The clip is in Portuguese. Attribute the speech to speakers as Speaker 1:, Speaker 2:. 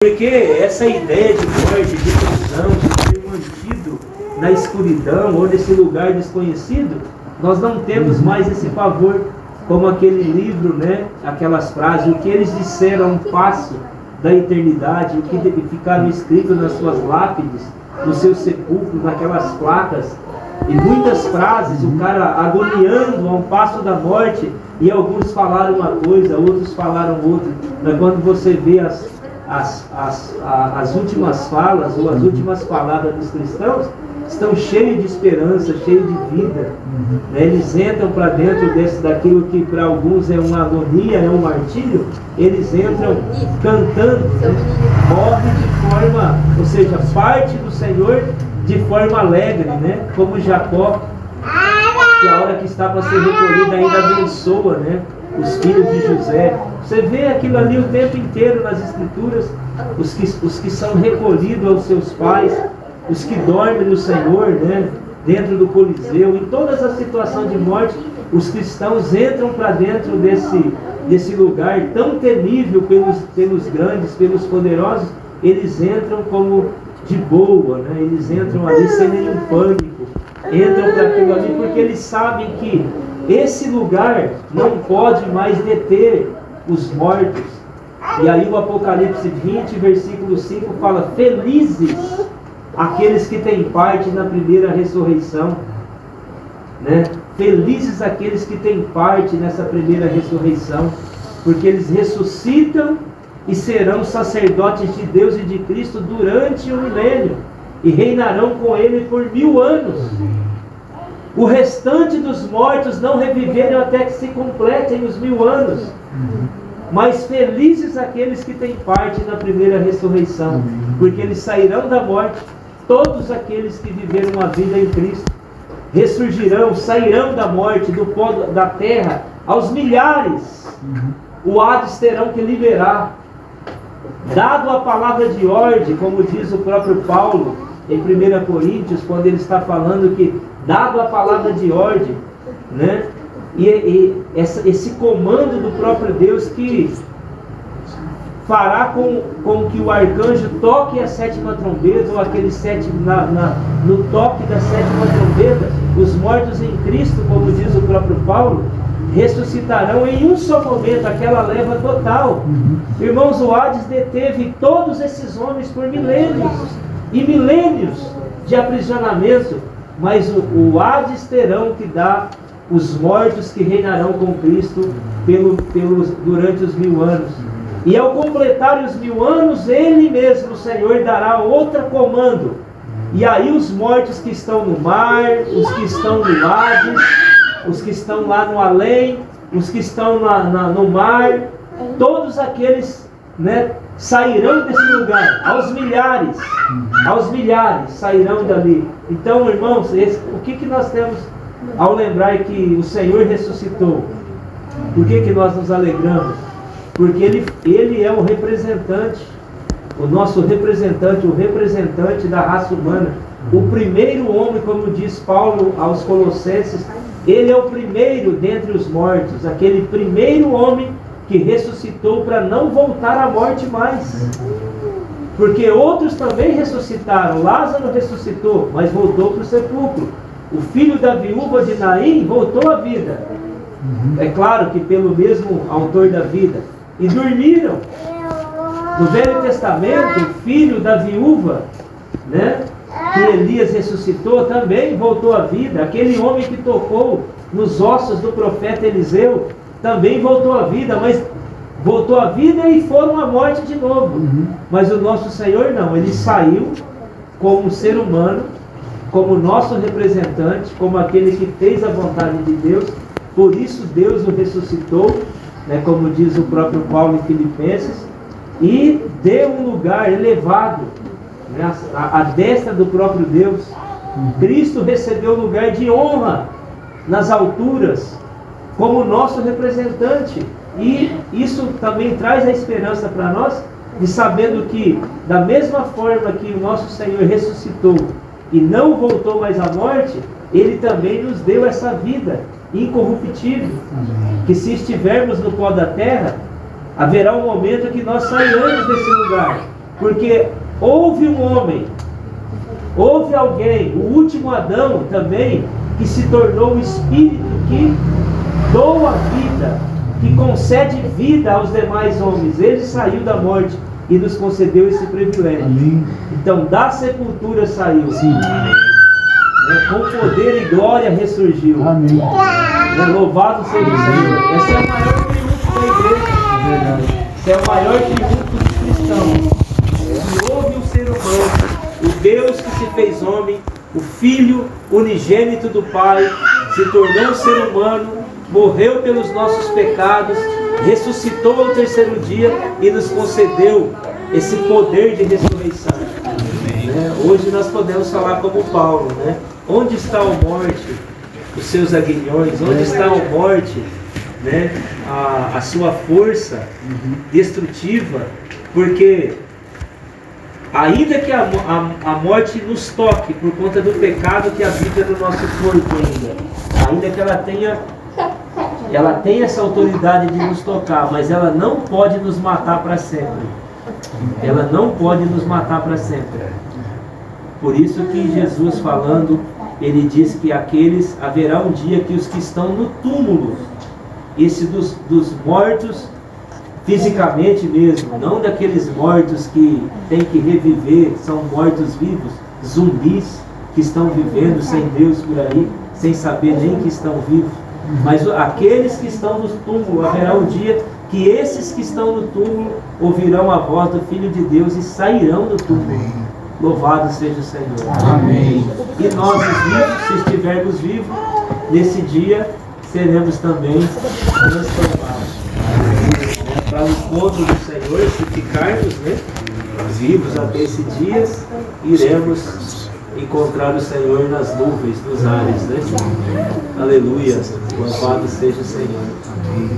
Speaker 1: Porque essa ideia de morte, de prisão, de ser mantido na escuridão ou nesse lugar desconhecido, nós não temos mais esse pavor, como aquele livro, né? Aquelas frases, o que eles disseram a um passo da eternidade, o que ficaram escritos nas suas lápides, nos seus sepulcros, naquelas placas, e muitas frases, o cara agoniando a um passo da morte, e alguns falaram uma coisa, outros falaram outra. Mas quando você vê as últimas falas ou as últimas palavras dos cristãos, estão cheios de esperança, cheios de vida, né? Eles entram para dentro daquilo que para alguns é uma agonia, é um martírio. Eles entram cantando, né? Morre de forma, ou seja, parte do Senhor de forma alegre, né? Como Jacó, que a hora que está para ser recolhida ainda abençoa, né? Os filhos de José. Você vê aquilo ali o tempo inteiro nas Escrituras, os que são recolhidos aos seus pais, os que dormem no Senhor, né? Dentro do Coliseu, em todas as situações de morte, os cristãos entram para dentro desse lugar tão temível pelos grandes, pelos poderosos. Eles entram como de boa, né? Eles entram ali sem nenhum pânico, entram para aquilo ali porque eles sabem que esse lugar não pode mais deter os mortos. E aí o Apocalipse 20, versículo 5 fala: felizes aqueles que têm parte na primeira ressurreição, né? Felizes aqueles que têm parte nessa primeira ressurreição, porque eles ressuscitam e serão sacerdotes de Deus e de Cristo durante o milênio, e reinarão com Ele por 1000 anos. O restante dos mortos não reviveram até que se completem os 1000 anos. Mas felizes aqueles que têm parte na primeira ressurreição, porque eles sairão da morte. Todos aqueles que viveram a vida em Cristo ressurgirão, sairão da morte, do pó da terra, aos milhares. O Hades terão que liberar. Dado a palavra de ordem, como diz o próprio Paulo em 1 Coríntios, quando ele está falando que, dado a palavra de ordem, né? E esse comando do próprio Deus que fará com que o arcanjo toque a 7ª trombeta, ou aquele no toque da 7ª trombeta, os mortos em Cristo, como diz o próprio Paulo, ressuscitarão em um só momento, aquela leva total. Irmãos, o Hades deteve todos esses homens por milênios e milênios de aprisionamento, mas o Hades terão que dar os mortos que reinarão com Cristo durante os 1000 anos. E ao completar os 1000 anos, Ele mesmo, o Senhor, dará outro comando. E aí os mortos que estão no mar, os que estão no Hades, os que estão lá no além, os que estão no mar, todos aqueles, né, sairão desse lugar, aos milhares sairão dali. Então, irmãos, o que nós temos ao lembrar que o Senhor ressuscitou? Por que nós nos alegramos? Porque Ele é o representante, o nosso representante, o representante da raça humana, o primeiro homem, como diz Paulo aos Colossenses. Ele é o primeiro dentre os mortos, aquele primeiro homem que ressuscitou para não voltar à morte mais. Porque outros também ressuscitaram. Lázaro ressuscitou, mas voltou para o sepulcro. O filho da viúva de Naim voltou à vida. É claro que pelo mesmo autor da vida. E dormiram. No Velho Testamento, o filho da viúva, né, que Elias ressuscitou, também voltou à vida. Aquele homem que tocou nos ossos do profeta Eliseu também voltou à vida, mas voltou à vida e foram à morte de novo. Mas o nosso Senhor não, Ele saiu como ser humano, como nosso representante, como aquele que fez a vontade de Deus. Por isso Deus o ressuscitou, né, como diz o próprio Paulo em Filipenses, e deu um lugar elevado, né, à destra do próprio Deus. Cristo recebeu um lugar de honra nas alturas, como nosso representante. E isso também traz a esperança para nós, de sabendo que, da mesma forma que o nosso Senhor ressuscitou e não voltou mais à morte, Ele também nos deu essa vida incorruptível, que se estivermos no pó da terra, haverá um momento que nós sairemos desse lugar, Porque houve um homem, houve alguém, o último Adão também, que se tornou o Espírito que doa vida, que concede vida aos demais homens. Ele saiu da morte e nos concedeu esse privilégio. Amém. Então da sepultura saiu. Sim. Com poder e glória ressurgiu. Amém. Louvado seja o Senhor. Esse é o maior triunfo da igreja. Esse é o maior triunfo dos cristãos. Que houve o ser humano, o Deus que se fez homem, o Filho unigênito do Pai, se tornou um ser humano, morreu pelos nossos pecados, ressuscitou ao terceiro dia e nos concedeu esse poder de ressurreição. Hoje nós podemos falar como Paulo, onde está a morte, os seus aguilhões, onde está a morte, a sua força destrutiva, porque ainda que a morte nos toque por conta do pecado que habita no nosso corpo ainda que ela tenha essa autoridade de nos tocar, mas ela não pode nos matar para sempre. Ela não pode nos matar para sempre. Por isso que Jesus falando, ele diz que haverá um dia que os que estão no túmulo, esse dos mortos, fisicamente mesmo, não daqueles mortos que tem que reviver, são mortos vivos, zumbis que estão vivendo sem Deus por aí, sem saber nem que estão vivos. Mas aqueles que estão no túmulo, haverá um dia que esses que estão no túmulo ouvirão a voz do Filho de Deus e sairão do túmulo. Louvado seja o Senhor. Amém. E nós, os vivos, se estivermos vivos, nesse dia seremos também transformados. Para o encontro do Senhor, se ficarmos vivos até esse dia, iremos encontrar o Senhor nas nuvens, nos ares. Aleluia. Louvado seja o Senhor. Amém.